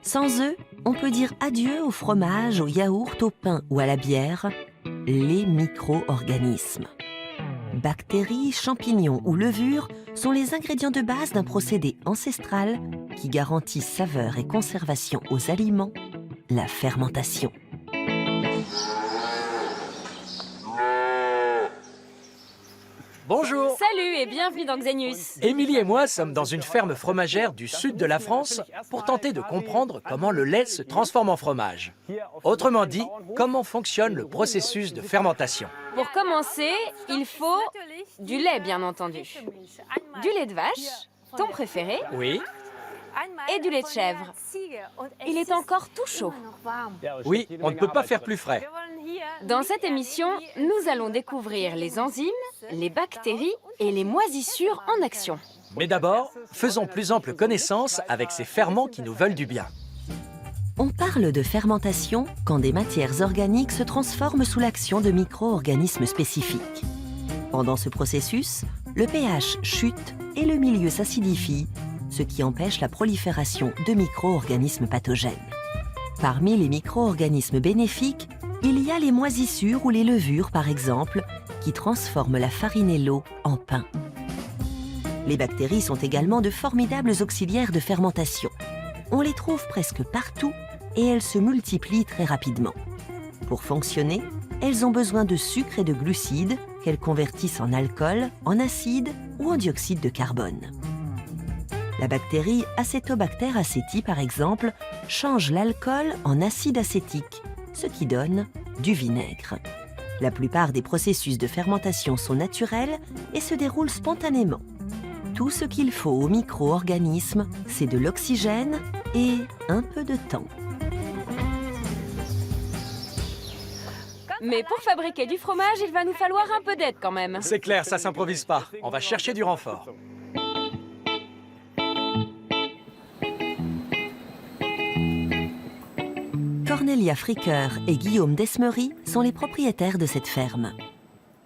Sans eux, on peut dire adieu au fromage, au yaourt, au pain ou à la bière, les micro-organismes. Bactéries, champignons ou levures sont les ingrédients de base d'un procédé ancestral qui garantit saveur et conservation aux aliments, la fermentation. Bonjour. Salut et bienvenue dans Xenius. Émilie et moi sommes dans une ferme fromagère du sud de la France pour tenter de comprendre comment le lait se transforme en fromage. Autrement dit, comment fonctionne le processus de fermentation. Pour commencer, il faut du lait, bien entendu. Du lait de vache, ton préféré, Oui, et du lait de chèvre. Il est encore tout chaud. oui, on ne peut pas faire plus frais. Dans cette émission, nous allons découvrir les enzymes, les bactéries et les moisissures en action. Mais d'abord, faisons plus ample connaissance avec ces ferments qui nous veulent du bien. On parle de fermentation quand des matières organiques se transforment sous l'action de micro-organismes spécifiques. Pendant ce processus, le pH chute et le milieu s'acidifie, ce qui empêche la prolifération de micro-organismes pathogènes. Parmi les micro-organismes bénéfiques, il y a les moisissures ou les levures, par exemple, qui transforment la farine et l'eau en pain. Les bactéries sont également de formidables auxiliaires de fermentation. On les trouve presque partout et elles se multiplient très rapidement. Pour fonctionner, elles ont besoin de sucre et de glucides qu'elles convertissent en alcool, en acide ou en dioxyde de carbone. La bactérie Acetobacter aceti, par exemple, change l'alcool en acide acétique, ce qui donne du vinaigre. La plupart des processus de fermentation sont naturels et se déroulent spontanément. Tout ce qu'il faut aux micro-organismes, c'est de l'oxygène et un peu de temps. Mais pour fabriquer du fromage, il va nous falloir un peu d'aide quand même. C'est clair, ça s'improvise pas. On va chercher du renfort. Cornelia Fricker et Guillaume Desmery sont les propriétaires de cette ferme.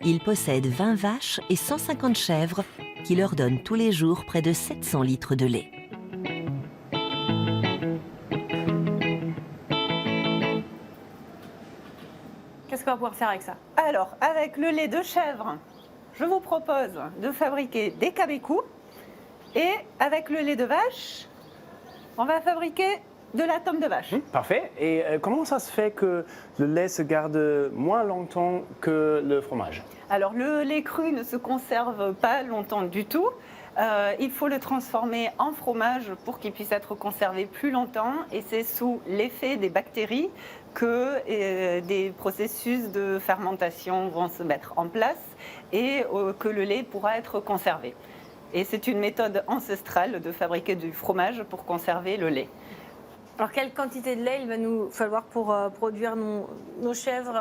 Ils possèdent 20 vaches et 150 chèvres qui leur donnent tous les jours près de 700 litres de lait. Qu'est-ce qu'on va pouvoir faire avec ça? Alors, avec le lait de chèvre, je vous propose de fabriquer des cabecous. Et avec le lait de vache, on va fabriquer de la tome de vache. Parfait. Et comment ça se fait que le lait se garde moins longtemps que le fromage? Alors, le lait cru ne se conserve pas longtemps du tout. Il faut le transformer en fromage pour qu'il puisse être conservé plus longtemps. Et c'est sous l'effet des bactéries que des processus de fermentation vont se mettre en place et que le lait pourra être conservé. Et c'est une méthode ancestrale de fabriquer du fromage pour conserver le lait. Alors, quelle quantité de lait il va nous falloir pour produire nos chèvres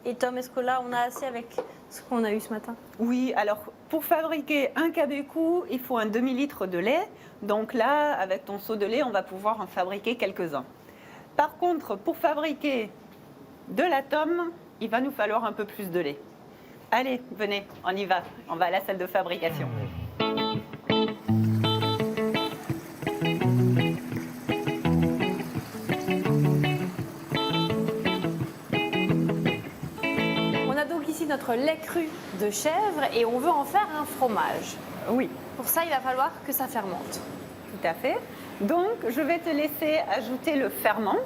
et Tom? Est-ce que là, on a assez avec ce qu'on a eu ce matin? Oui, alors pour fabriquer un cabecou, il faut un demi-litre de lait. Donc là, avec ton seau de lait, on va pouvoir en fabriquer quelques-uns. Par contre, pour fabriquer de la tome, il va nous falloir un peu plus de lait. Allez, venez, on y va. On va à la salle de fabrication. Notre lait cru de chèvre et on veut en faire un fromage. Oui. Pour ça, il va falloir que ça fermente. Tout à fait. Donc, je vais te laisser ajouter le ferment,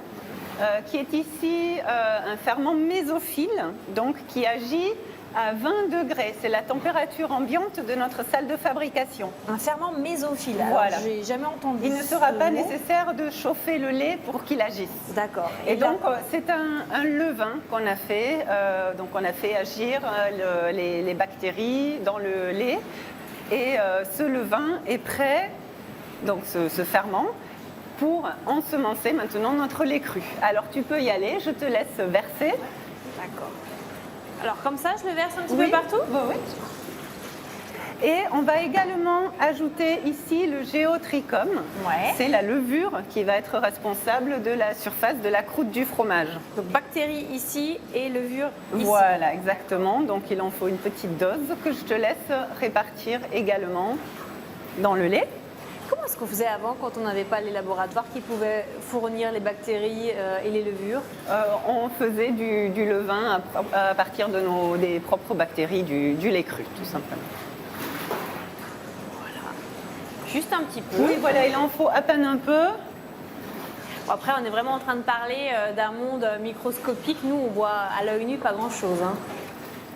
qui est ici un ferment mésophile, donc qui agit à 20 degrés. C'est la température ambiante de notre salle de fabrication. Un ferment mésophile. Voilà. Je n'ai jamais entendu. Il ne sera pas mot. nécessaire de chauffer le lait pour qu'il agisse. D'accord. Et donc, c'est un levain qu'on a fait. Donc, on a fait agir les bactéries dans le lait. Et ce levain est prêt, donc ce ferment, pour ensemencer maintenant notre lait cru. Alors, tu peux y aller. Je te laisse verser. D'accord. Alors, comme ça, je le verse un petit Oui, peu partout? oui. Et on va également ajouter ici le géotrichum. Ouais. C'est la levure qui va être responsable de la surface de la croûte du fromage. Donc, bactéries ici et levure ici. Voilà, exactement. Donc, il en faut une petite dose que je te laisse répartir également dans le lait. Comment est-ce qu'on faisait avant quand on n'avait pas les laboratoires qui pouvaient fournir les bactéries et les levures? On faisait du levain à partir des propres bactéries du lait cru, tout simplement. Juste un petit peu. Oui, voilà, il en faut à peine un peu. Bon, après, on est vraiment en train de parler d'un monde microscopique. Nous, on voit à l'œil nu pas grand-chose. Hein.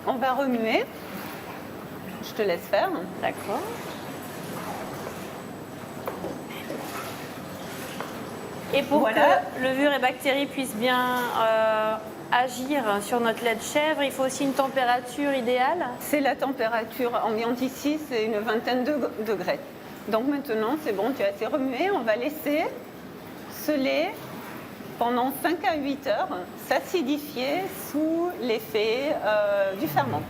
On va remuer. Je te laisse faire. D'accord. Et pour Voilà. que levures et bactéries puissent bien agir sur notre lait de chèvre, il faut aussi une température idéale. C'est la température ambiante ici, c'est une vingtaine de degrés. Donc maintenant, c'est bon, tu as assez remué. On va laisser ce lait pendant 5 à 8 heures s'acidifier sous l'effet du ferment.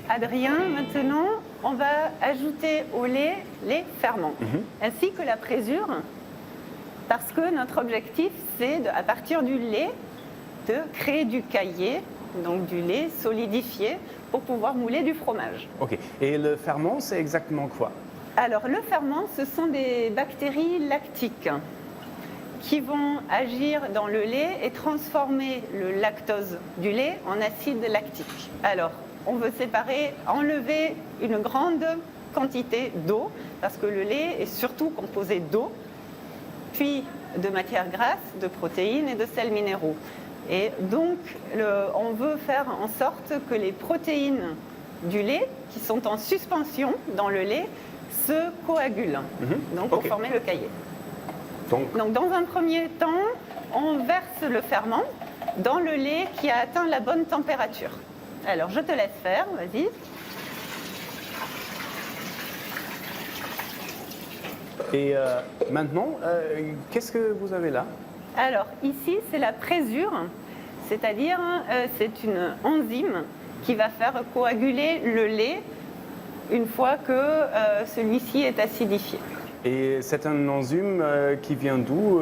Adrien, maintenant, on va ajouter au lait les ferments, ainsi que la présure, parce que notre objectif, c'est, à partir du lait, de créer du caillé, donc du lait solidifié, pour pouvoir mouler du fromage. Ok. Et le ferment, c'est exactement quoi? Alors, le ferment, ce sont des bactéries lactiques qui vont agir dans le lait et transformer le lactose du lait en acide lactique. Alors, on veut enlever une grande quantité d'eau, parce que le lait est surtout composé d'eau, puis de matières grasses, de protéines et de sels minéraux. Et donc, on veut faire en sorte que les protéines du lait, qui sont en suspension dans le lait, se coagulent, donc pour former le caillé. Donc, dans un premier temps, on verse le ferment dans le lait qui a atteint la bonne température. Alors, je te laisse faire, vas-y. Et maintenant, qu'est-ce que vous avez là? Alors, ici, c'est la présure, c'est-à-dire c'est une enzyme qui va faire coaguler le lait une fois que celui-ci est acidifié. Et c'est un enzyme qui vient d'où?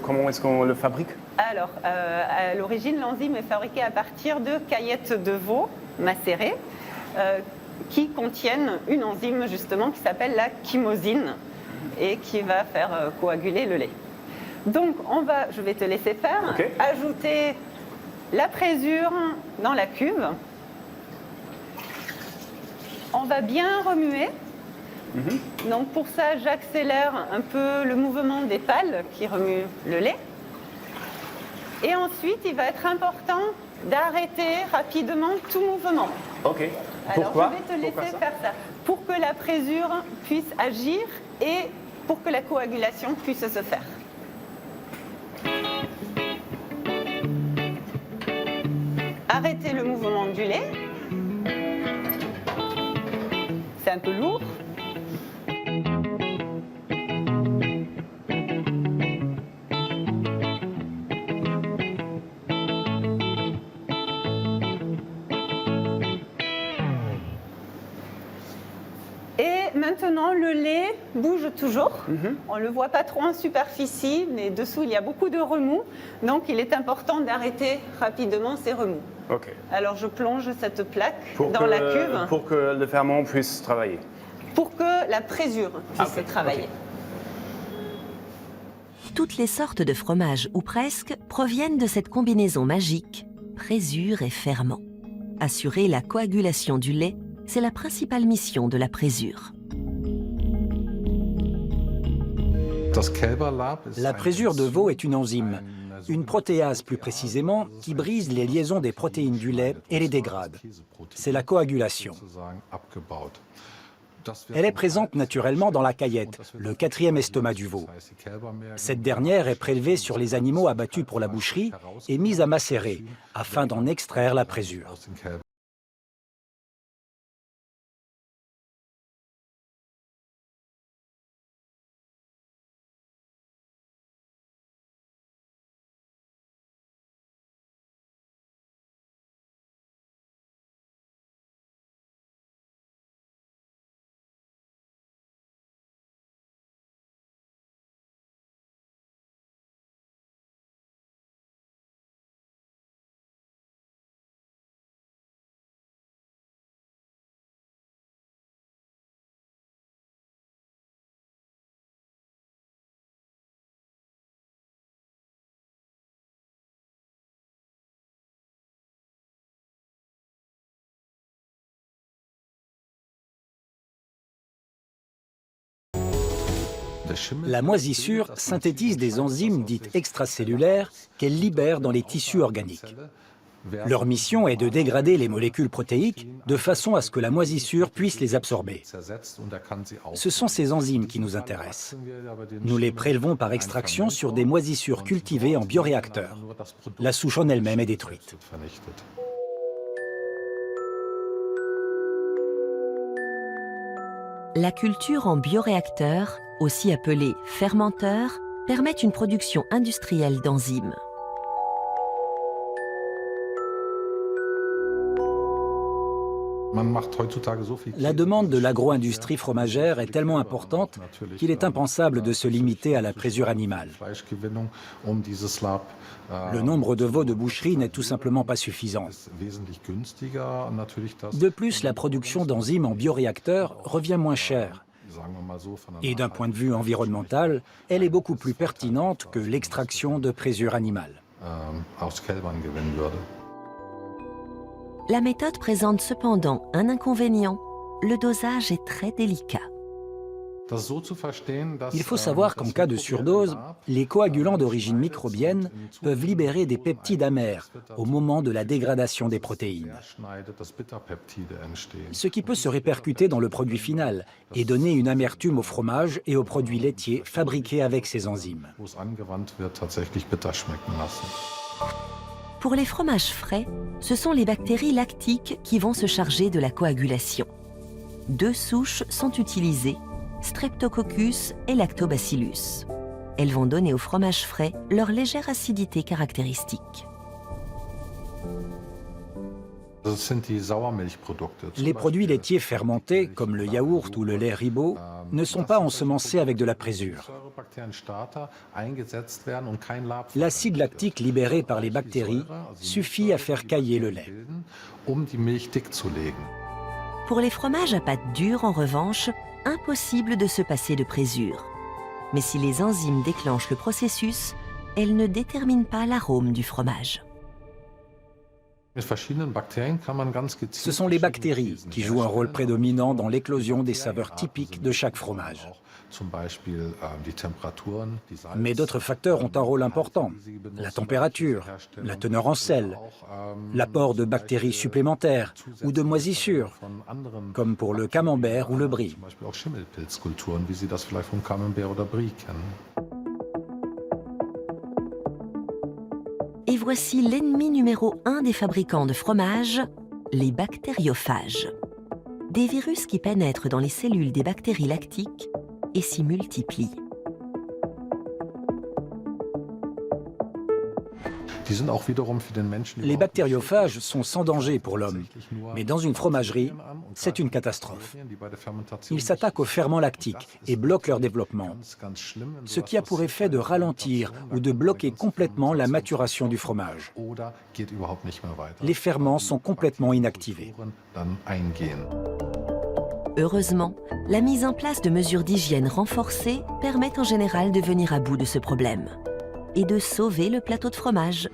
Comment est-ce qu'on le fabrique? Alors, à l'origine, l'enzyme est fabriquée à partir de caillettes de veau macérées qui contiennent une enzyme justement qui s'appelle la chymosine et qui va faire coaguler le lait. Donc, je vais te laisser faire, ajouter la présure dans la cuve. On va bien remuer. Donc pour ça, j'accélère un peu le mouvement des pales qui remuent le lait. Et ensuite, il va être important d'arrêter rapidement tout mouvement. Ok. Alors Pourquoi? je vais te laisser faire ça. Pour que la présure puisse agir et pour que la coagulation puisse se faire. Arrêtez le mouvement du lait. C'est un peu lourd. Et maintenant, le lait bouge toujours. On ne le voit pas trop en superficie, mais dessous, il y a beaucoup de remous. Donc, il est important d'arrêter rapidement ces remous. Ok. Alors, je plonge cette plaque dans la cuve pour que le ferment puisse travailler. pour que la présure puisse travailler. Toutes les sortes de fromages, ou presque, proviennent de cette combinaison magique, présure et ferment. Assurer la coagulation du lait, c'est la principale mission de la présure. La présure de veau est une enzyme, une protéase plus précisément, qui brise les liaisons des protéines du lait et les dégrade. C'est la coagulation. Elle est présente naturellement dans la caillette, le quatrième estomac du veau. Cette dernière est prélevée sur les animaux abattus pour la boucherie et mise à macérer, afin d'en extraire la présure. La moisissure synthétise des enzymes dites extracellulaires qu'elle libère dans les tissus organiques. Leur mission est de dégrader les molécules protéiques de façon à ce que la moisissure puisse les absorber. Ce sont ces enzymes qui nous intéressent. Nous les prélevons par extraction sur des moisissures cultivées en bioréacteur. La souche en elle-même est détruite. La culture en bioréacteur, aussi appelée fermenteur, permet une production industrielle d'enzymes. La demande de l'agro-industrie fromagère est tellement importante qu'il est impensable de se limiter à la présure animale. Le nombre de veaux de boucherie n'est tout simplement pas suffisant. De plus, la production d'enzymes en bioréacteur revient moins cher. Et d'un point de vue environnemental, elle est beaucoup plus pertinente que l'extraction de présure animale. La méthode présente cependant un inconvénient. Le dosage est très délicat. Il faut savoir qu'en cas de surdose, les coagulants d'origine microbienne peuvent libérer des peptides amers au moment de la dégradation des protéines. Ce qui peut se répercuter dans le produit final et donner une amertume au fromage et aux produits laitiers fabriqués avec ces enzymes. Pour les fromages frais, ce sont les bactéries lactiques qui vont se charger de la coagulation. 2 souches sont utilisées, Streptococcus et Lactobacillus. Elles vont donner au fromage frais leur légère acidité caractéristique. Les produits laitiers fermentés, comme le yaourt ou le lait Ribot, ne sont pas ensemencés avec de la présure. L'acide lactique libéré par les bactéries suffit à faire cailler le lait. Pour les fromages à pâte dure, en revanche, impossible de se passer de présure. Mais si les enzymes déclenchent le processus, elles ne déterminent pas l'arôme du fromage. Ce sont les bactéries qui jouent un rôle prédominant dans l'éclosion des saveurs typiques de chaque fromage. Mais d'autres facteurs ont un rôle important. La température, la teneur en sel, l'apport de bactéries supplémentaires ou de moisissures, comme pour le camembert ou le brie. Et voici l'ennemi numéro 1 des fabricants de fromage, les bactériophages. Des virus qui pénètrent dans les cellules des bactéries lactiques et s'y multiplient. Les bactériophages sont sans danger pour l'homme, mais dans une fromagerie, c'est une catastrophe. Ils s'attaquent aux ferments lactiques et bloquent leur développement, ce qui a pour effet de ralentir ou de bloquer complètement la maturation du fromage. Les ferments sont complètement inactivés. Heureusement, la mise en place de mesures d'hygiène renforcées permet en général de venir à bout de ce problème et de sauver le plateau de fromage.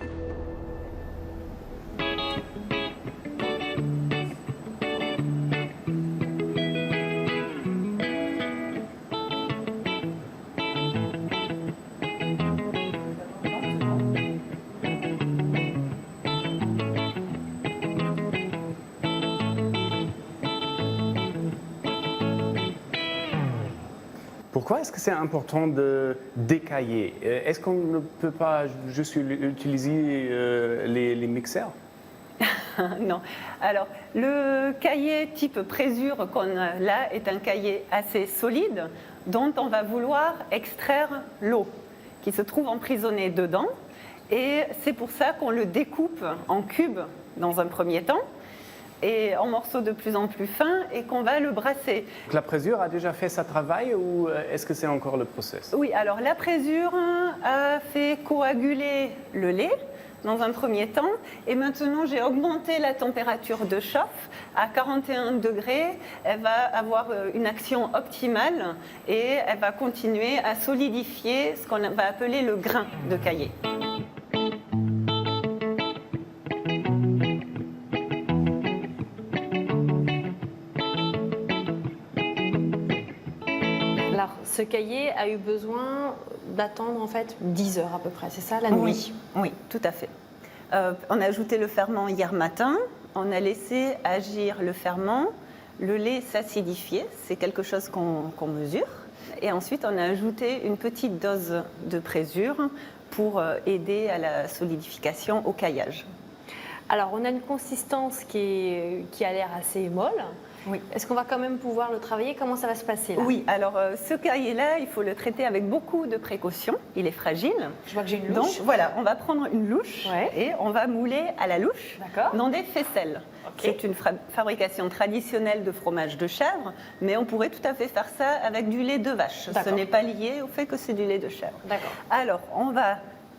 Pourquoi est-ce que c'est important de décailler? Est-ce qu'on ne peut pas juste utiliser les mixeurs? Non. Alors, le cahier type présure qu'on a là est un cahier assez solide dont on va vouloir extraire l'eau qui se trouve emprisonnée dedans. Et c'est pour ça qu'on le découpe en cubes dans un premier temps et en morceaux de plus en plus fins et qu'on va le brasser. La présure a déjà fait sa travail ou est-ce que c'est encore le process? Oui, alors la présure a fait coaguler le lait dans un premier temps et maintenant j'ai augmenté la température de chauffe à 41 degrés. Elle va avoir une action optimale et elle va continuer à solidifier ce qu'on va appeler le grain de cahier. ce cahier a eu besoin d'attendre en fait 10 heures à peu près, c'est ça, la nuit? Oui, tout à fait. On a ajouté le ferment hier matin, on a laissé agir le ferment, le lait s'acidifier, c'est quelque chose qu'on mesure. Et ensuite, on a ajouté une petite dose de présure pour aider à la solidification au caillage. Alors, on a une consistance qui a l'air assez molle. Oui. Est-ce qu'on va quand même pouvoir le travailler? Comment ça va se passer là? Oui, alors ce cahier-là, il faut le traiter avec beaucoup de précautions. Il est fragile. Je vois que j'ai une louche. Donc voilà, on va prendre une louche et on va mouler à la louche dans des faisselles. Okay. C'est une fabrication traditionnelle de fromage de chèvre, mais on pourrait tout à fait faire ça avec du lait de vache. Ce n'est pas lié au fait que c'est du lait de chèvre. D'accord. Alors, on va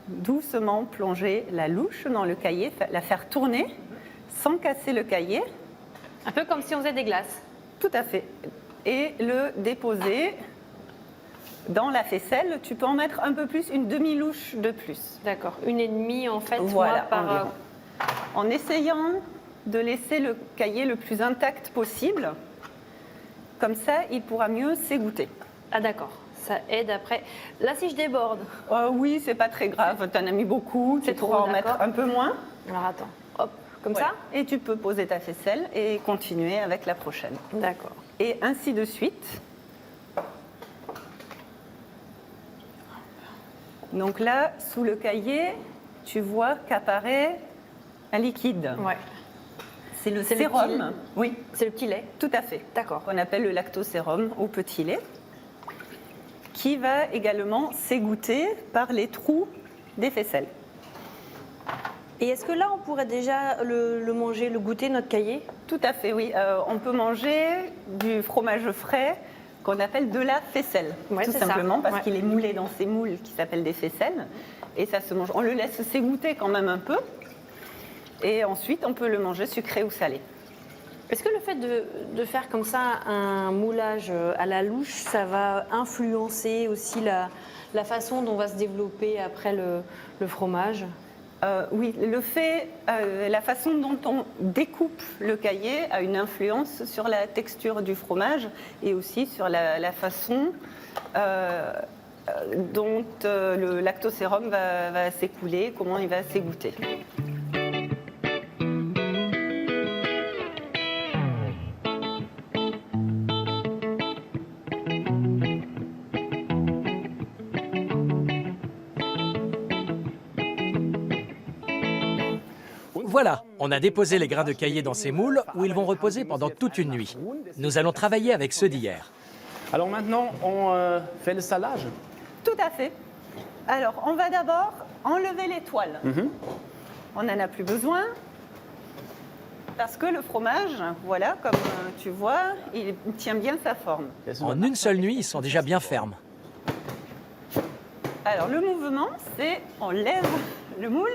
doucement plonger la louche dans le cahier, la faire tourner sans casser le cahier. Un peu comme si on faisait des glaces. Tout à fait. Et le déposer dans la faisselle. Tu peux en mettre un peu plus, une demi-louche de plus. D'accord. 1,5 en fait, voilà, par... En essayant de laisser le cahier le plus intact possible. Comme ça, il pourra mieux s'égoutter. Ah d'accord. Ça aide après. Là, si je déborde... oui, c'est pas très grave. Tu en as mis beaucoup. Tu pourras en mettre un peu moins. Alors attends. Hop. Comme ça? Et tu peux poser ta faisselle et continuer avec la prochaine. D'accord. Et ainsi de suite. Donc là, sous le cahier, tu vois qu'apparaît un liquide. Ouais. C'est le sérum. Oui. C'est le petit lait? Tout à fait. D'accord. Qu'on appelle le lactosérum au petit lait, qui va également s'égoutter par les trous des faisselles. Et est-ce que là, on pourrait déjà le manger, le goûter, notre cahier? Tout à fait, oui. On peut manger du fromage frais qu'on appelle de la faisselle, tout simplement, parce qu'il est moulé dans ces moules qui s'appellent des faisselles. Et ça se mange. On le laisse s'égoutter quand même un peu. Et ensuite, on peut le manger sucré ou salé. Est-ce que le fait de faire comme ça un moulage à la louche, ça va influencer aussi la façon dont va se développer après le fromage? Oui, la façon dont on découpe le cahier a une influence sur la texture du fromage et aussi sur la façon dont le lactosérum va s'écouler, comment il va s'égoutter. Voilà, on a déposé les grains de cahier dans ces moules où ils vont reposer pendant toute une nuit. Nous allons travailler avec ceux d'hier. Alors maintenant, on fait le salage. Tout à fait. Alors, on va d'abord enlever les toiles. On n'en a plus besoin parce que le fromage, voilà, comme tu vois, il tient bien sa forme. En une seule nuit, ils sont déjà bien fermes. Alors, le mouvement, c'est on lève le moule.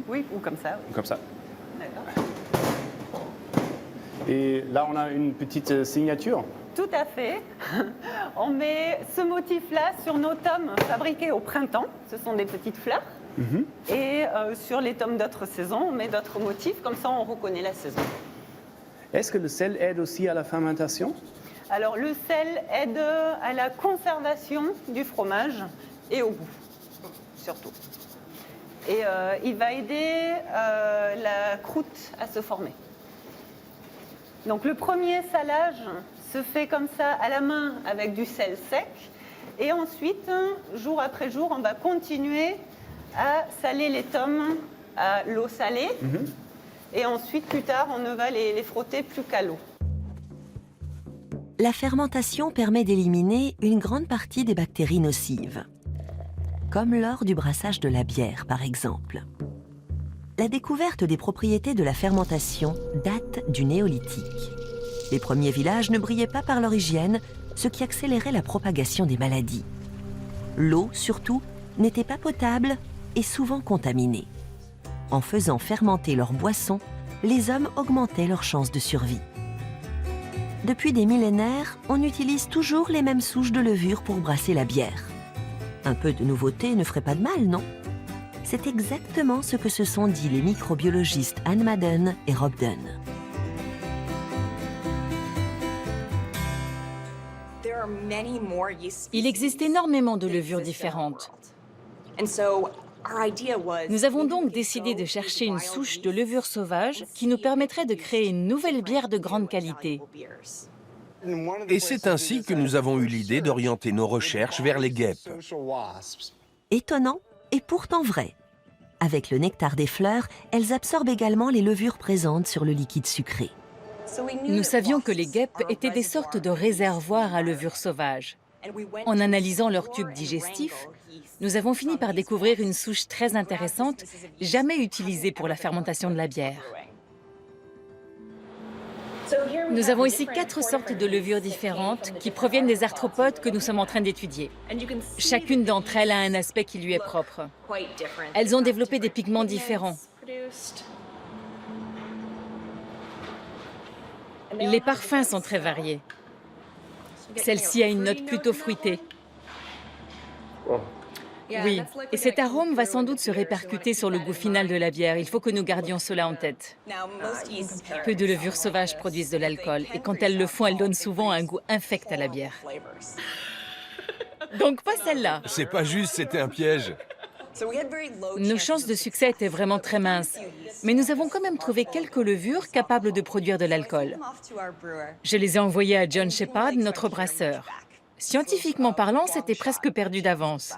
Oui, ou comme ça. Oui. Comme ça. D'accord. Et là, on a une petite signature. Tout à fait. On met ce motif-là sur nos tomes fabriqués au printemps. Ce sont des petites fleurs. Et sur les tomes d'autres saisons, on met d'autres motifs. Comme ça, on reconnaît la saison. Est-ce que le sel aide aussi à la fermentation? Alors, le sel aide à la conservation du fromage et au goût, surtout. Et il va aider la croûte à se former. Donc le premier salage se fait comme ça à la main avec du sel sec. Et ensuite, jour après jour, on va continuer à saler les tomes à l'eau salée. Et ensuite, plus tard, on ne va les frotter plus qu'à l'eau. La fermentation permet d'éliminer une grande partie des bactéries nocives, comme lors du brassage de la bière, par exemple. La découverte des propriétés de la fermentation date du néolithique. Les premiers villages ne brillaient pas par leur hygiène, ce qui accélérait la propagation des maladies. L'eau, surtout, n'était pas potable et souvent contaminée. En faisant fermenter leurs boissons, les hommes augmentaient leurs chances de survie. Depuis des millénaires, on utilise toujours les mêmes souches de levure pour brasser la bière. Un peu de nouveauté ne ferait pas de mal, non? C'est exactement ce que se sont dit les microbiologistes Anne Madden et Rob Dunn. Il existe énormément de levures différentes. Nous avons donc décidé de chercher une souche de levure sauvage qui nous permettrait de créer une nouvelle bière de grande qualité. Et c'est ainsi que nous avons eu l'idée d'orienter nos recherches vers les guêpes. Étonnant et pourtant vrai. Avec le nectar des fleurs, elles absorbent également les levures présentes sur le liquide sucré. Nous savions que les guêpes étaient des sortes de réservoirs à levure sauvage. En analysant leurs tubes digestifs, nous avons fini par découvrir une souche très intéressante, jamais utilisée pour la fermentation de la bière. Nous avons ici 4 sortes de levures différentes qui proviennent des arthropodes que nous sommes en train d'étudier. Chacune d'entre elles a un aspect qui lui est propre. Elles ont développé des pigments différents. Les parfums sont très variés. Celle-ci a une note plutôt fruitée. Oui, et cet arôme va sans doute se répercuter sur le goût final de la bière. Il faut que nous gardions cela en tête. Peu de levures sauvages produisent de l'alcool, et quand elles le font, elles donnent souvent un goût infect à la bière. Donc pas celle-là. C'est pas juste, c'était un piège. Nos chances de succès étaient vraiment très minces, mais nous avons quand même trouvé quelques levures capables de produire de l'alcool. Je les ai envoyées à John Shepard, notre brasseur. Scientifiquement parlant, c'était presque perdu d'avance.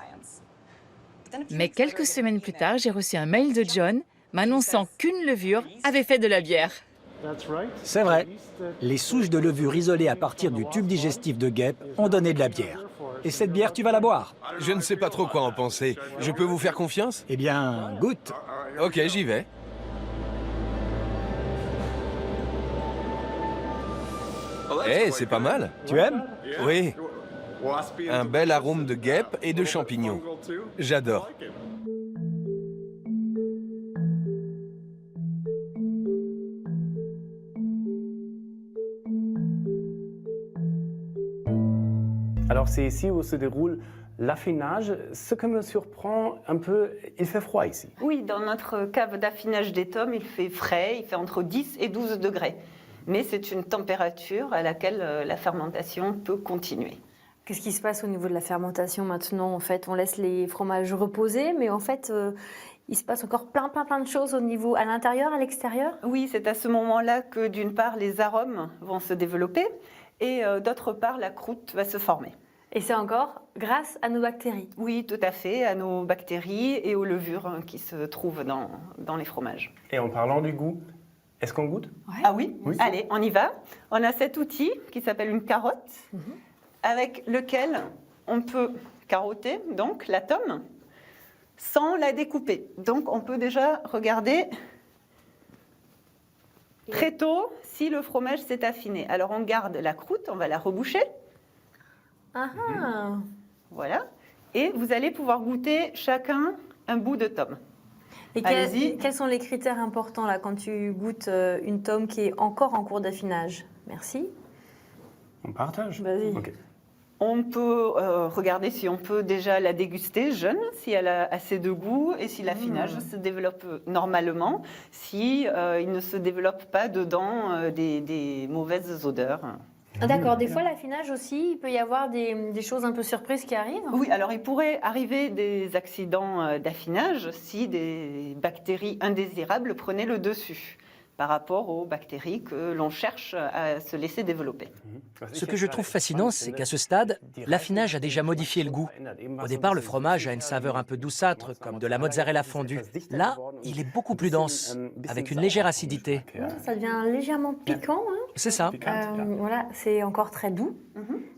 Mais quelques semaines plus tard, j'ai reçu un mail de John m'annonçant qu'une levure avait fait de la bière. C'est vrai. Les souches de levure isolées à partir du tube digestif de guêpe ont donné de la bière. Et cette bière, tu vas la boire. Je ne sais pas trop quoi en penser. Je peux vous faire confiance? Eh bien, goûte. Ok, j'y vais. Eh, c'est pas mal. Tu aimes? Oui. Un bel arôme de guêpe et de champignons. J'adore. Alors c'est ici où se déroule l'affinage. Ce qui me surprend un peu, il fait froid ici. Oui, dans notre cave d'affinage d'étome, il fait frais, il fait entre 10 et 12 degrés. Mais c'est une température à laquelle la fermentation peut continuer. Qu'est-ce qui se passe au niveau de la fermentation maintenant? En fait, on laisse les fromages reposer, mais en fait, il se passe encore plein de choses au niveau à l'intérieur, à l'extérieur? Oui, c'est à ce moment-là que d'une part les arômes vont se développer et d'autre part la croûte va se former. Et c'est encore grâce à nos bactéries? Oui, tout à fait, à nos bactéries et aux levures qui se trouvent dans les fromages. Et en parlant du goût, est-ce qu'on goûte? Ouais. Ah oui, allez, on y va. On a cet outil qui s'appelle une carotte, avec lequel on peut carotter donc la tome sans la découper. Donc on peut déjà regarder très tôt si le fromage s'est affiné. Alors on garde la croûte, on va la reboucher. Ah ah. Voilà. Et vous allez pouvoir goûter chacun un bout de tome. Et Allez-y. quels sont les critères importants là quand tu goûtes une tome qui est encore en cours d'affinage? Merci. On partage? Vas-y. Ok. On peut regarder si on peut déjà la déguster jeune, si elle a assez de goût et si l'affinage se développe normalement, si il ne se développe pas dedans des mauvaises odeurs. Ah, d'accord, des fois l'affinage aussi, il peut y avoir des choses un peu surprises qui arrivent? Oui, alors il pourrait arriver des accidents d'affinage si des bactéries indésirables prenaient le dessus par rapport aux bactéries que l'on cherche à se laisser développer. Ce que je trouve fascinant, c'est qu'à ce stade, l'affinage a déjà modifié le goût. Au départ, le fromage a une saveur un peu douceâtre, comme de la mozzarella fondue. Là, il est beaucoup plus dense, avec une légère acidité. Ça devient légèrement piquant, hein. C'est ça. Voilà, c'est encore très doux,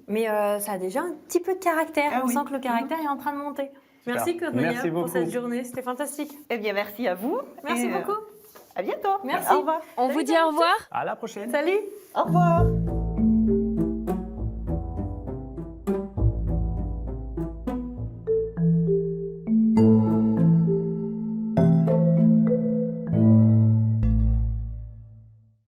mais ça a déjà un petit peu de caractère. Ah On oui. sent que le caractère est en train de monter. Merci Cornelia Merci pour beaucoup. cette journée, c'était fantastique. Eh bien, merci à vous. Merci et, beaucoup. À bientôt. Merci. Au revoir. On vous dit au revoir. À la prochaine. Salut. Au revoir.